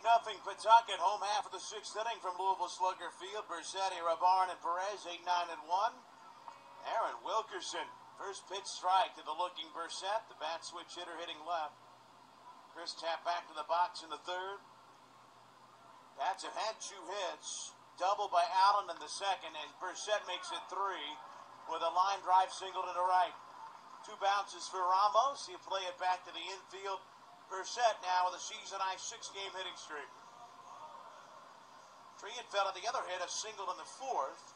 8-0 Pawtucket, home half of the sixth inning from Louisville Slugger Field. Bersetti, Rabarn, and Perez, 8-9-1. Aaron Wilkerson, first pitch strike to the looking Berset. The bat switch hitter hitting left. Chris tapped back to the box in the third. Pats have had 2 hits. Double by Allen in the second, and Berset makes it 3 with a line drive single to the right. 2 bounces for Ramos. He'll play it back to the infield. Berset now with a season-high 6-game hitting streak. Trienfeld on the other hit, a single in the fourth.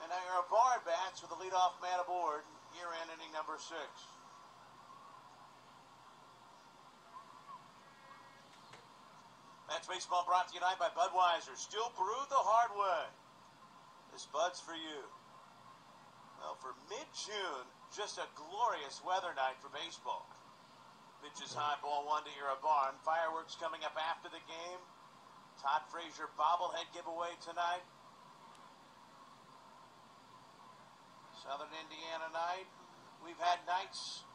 And now you're a Barn bats with the leadoff man aboard. Year-end inning number 6. That's baseball brought to you tonight by Budweiser. Still brewed the hard way. This Bud's for you. Well, for mid-June, just a glorious weather night for baseball. Pitches high, ball 1 to Irabarn. Fireworks coming up after the game. Todd Frazier bobblehead giveaway tonight. Southern Indiana night. We've had nights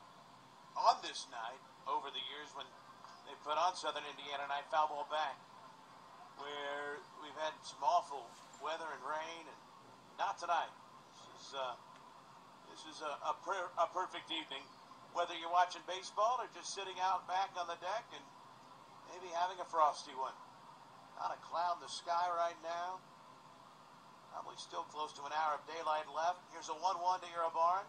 on this night over the years when they put on Southern Indiana night, foul ball back, where we've had some awful weather and rain, and not tonight. This is a perfect evening, whether you're watching baseball or just sitting out back on the deck and maybe having a frosty one. Not a cloud in the sky right now. Probably still close to an hour of daylight left. Here's a 1-1 to Irabarn.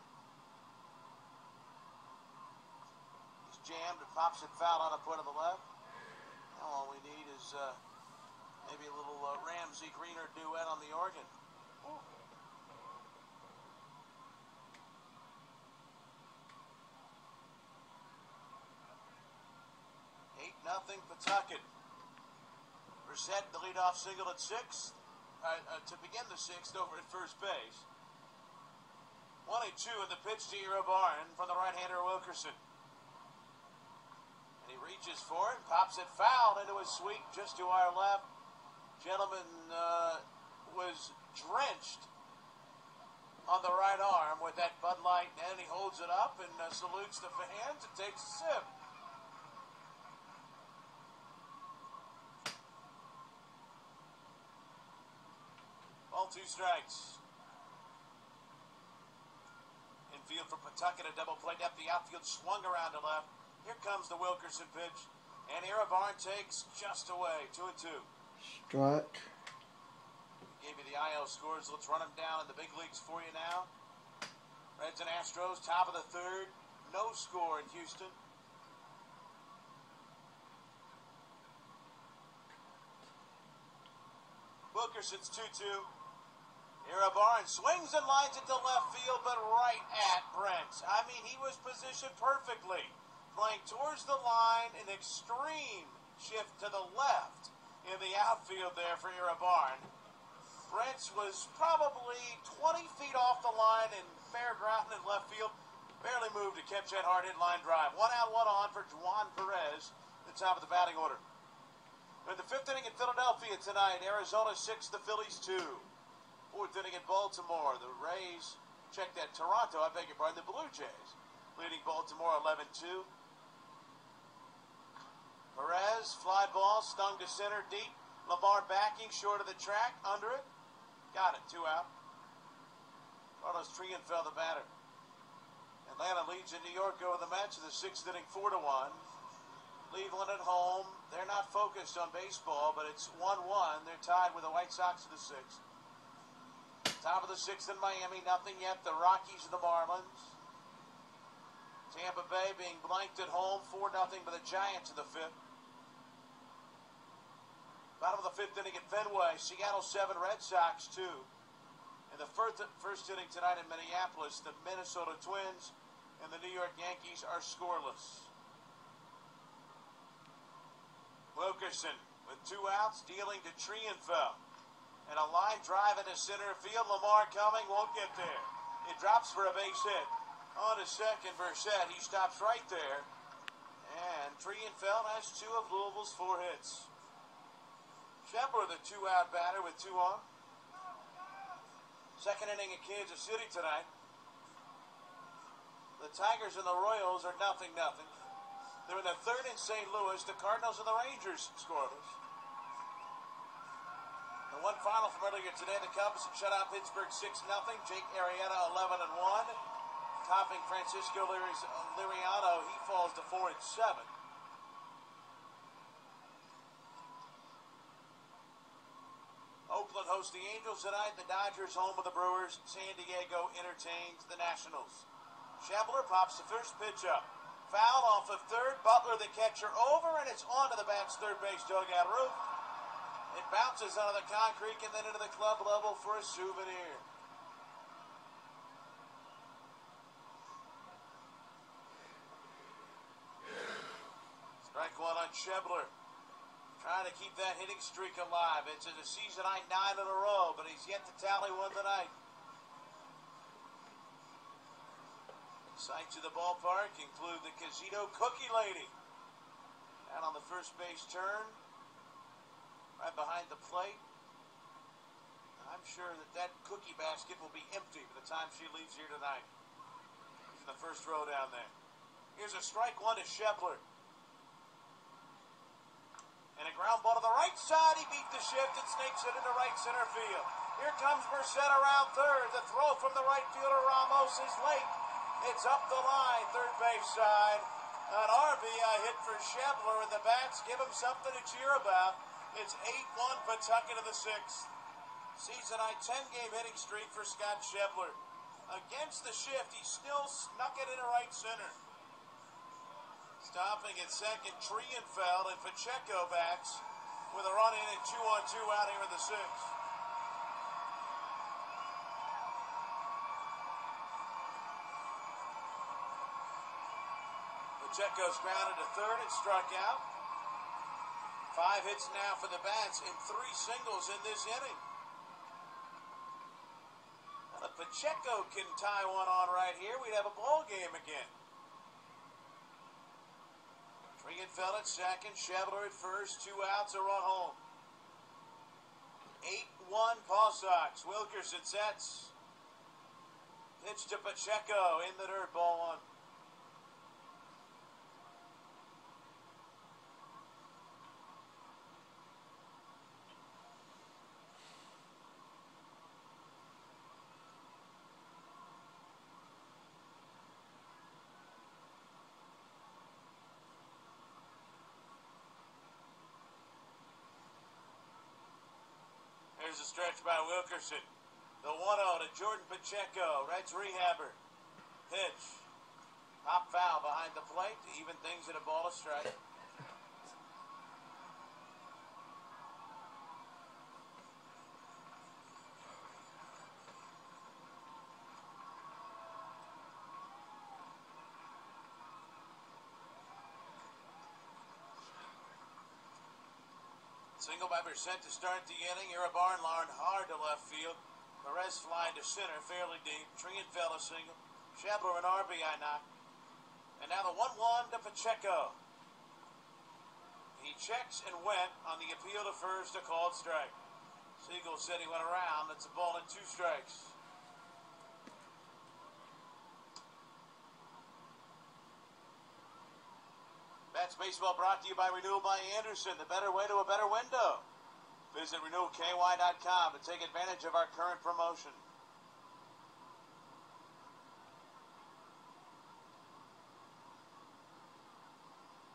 He's jammed and pops it foul on a foot to the left. Now all we need is maybe a little Ramsey Greener duet on the organ. 8-0 Pawtucket. Berset, the leadoff single at 6th. To begin the 6th over at first base. 1-2 in the pitch to Irabarn from the right-hander Wilkerson. And he reaches for it, pops it foul into his sweep just to our left. Gentleman was drenched on the right arm with that Bud Light, and he holds it up and salutes the fans and takes a sip. Ball 2 strikes. Infield for Pawtucket, a double play depth. The outfield swung around to left. Here comes the Wilkerson pitch. And Irabarn takes just away. 2-2. Strike. Gave you the IL scores. Let's run them down in the big leagues for you now. Reds and Astros, top of the third. No score in Houston. Wilkerson's 2-2. Irabarn swings and lines it to left field, but right at Brent. I mean, he was positioned perfectly. Playing towards the line, an extreme shift to the left in the outfield there for Irabarn. Brent was probably 20 feet off the line in fair ground in left field. Barely moved to catch that hard hit line drive. 1 out, 1 on for Juan Perez, the top of the batting order. In the 5th inning in Philadelphia tonight, Arizona 6, the Phillies 2. 4th inning in Baltimore, the Rays, check that, Toronto, I beg your pardon, the Blue Jays, leading Baltimore 11-2. Perez, fly ball, stung to center deep. Lamar backing, short of the track, under it. Got it, 2 out. Carlos Trienfeld, the batter. Atlanta leads in New York over the Mets in the 6th inning, 4-1. Cleveland at home. They're not focused on baseball, but it's 1-1. They're tied with the White Sox in the 6th. Top of the 6th in Miami, nothing yet. The Rockies and the Marlins. Tampa Bay being blanked at home, 4-0 by the Giants in the 5th. Bottom of the 5th inning at Fenway, Seattle 7, Red Sox 2. In the first inning tonight in Minneapolis, the Minnesota Twins and the New York Yankees are scoreless. Wilkerson with 2 outs, dealing to Trienfeld. And a line drive into center field. Lamar coming, won't get there. It drops for a base hit. On to second, Berset. He stops right there. And Trienfeld has 2 of Louisville's 4 hits. Shepard, the 2-out batter with 2 on. 2nd inning in Kansas City tonight. The Tigers and the Royals are 0-0. They're in the 3rd in St. Louis. The Cardinals and the Rangers scoreless. One final from earlier today, the Cubs shut out Pittsburgh 6-0. Jake Arrieta 11-1. Topping Francisco Liriano, he falls to 4-7. Oakland hosts the Angels tonight. The Dodgers home with the Brewers. San Diego entertains the Nationals. Schebler pops the first pitch up. Foul off of third. Butler, the catcher, over, and it's onto the bat's third base dugout roof. It bounces onto the concrete and then into the club level for a souvenir. Strike one on Schebler. Trying to keep that hitting streak alive. It's a season high 9 in a row, but he's yet to tally one tonight. Sights of the ballpark include the Casino Cookie Lady. And on the first base turn, right behind the plate. I'm sure that cookie basket will be empty by the time she leaves here tonight. She's in the first row down there. Here's a strike one to Schebler. And a ground ball to the right side. He beat the shift and snakes it into right center field. Here comes Merced around third. The throw from the right fielder Ramos is late. It's up the line, third base side. An RBI hit for Schebler, and the bats give him something to cheer about. It's 8-1 Pawtucket to the 6th. Season high 10-game hitting streak for Scott Schebler. Against the shift, he still snuck it into right center. Stopping at second, Trienfeld, and Pacheco bats with a run in and 2-on-2 out here in the 6th. Pacheco's grounded to third and struck out. 5 hits now for the bats and 3 singles in this inning. Well, if Pacheco can tie one on right here, we'd have a ball game again. Trienfeld at second, Schebler at first, 2 outs, a run home. 8-1 Paw Sox. Wilkerson sets. Pitch to Pacheco in the dirt, ball 1. Here's a stretch by Wilkerson. The 1-0 to Jordan Pacheco. Reds rehabber. Pitch. Pop foul behind the plate to even things at a ball of strike. Single by Merced to start the inning. Iribarren hard to left field. Perez flying to center, fairly deep. Trienfeld a single. Schebler an RBI knock. And now the 1-1 to Pacheco. He checks and went on the appeal to first, a called strike. Siegel said he went around. That's a ball and 2 strikes. That's baseball brought to you by Renewal by Anderson, the better way to a better window. Visit renewalky.com to take advantage of our current promotion.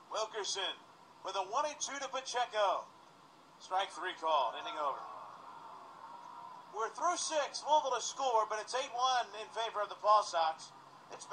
Wilkerson with a 1-2 to Pacheco. Strike 3 called, inning over. We're through 6, Louisville to score, but it's 8-1 in favor of the Paw Sox. It's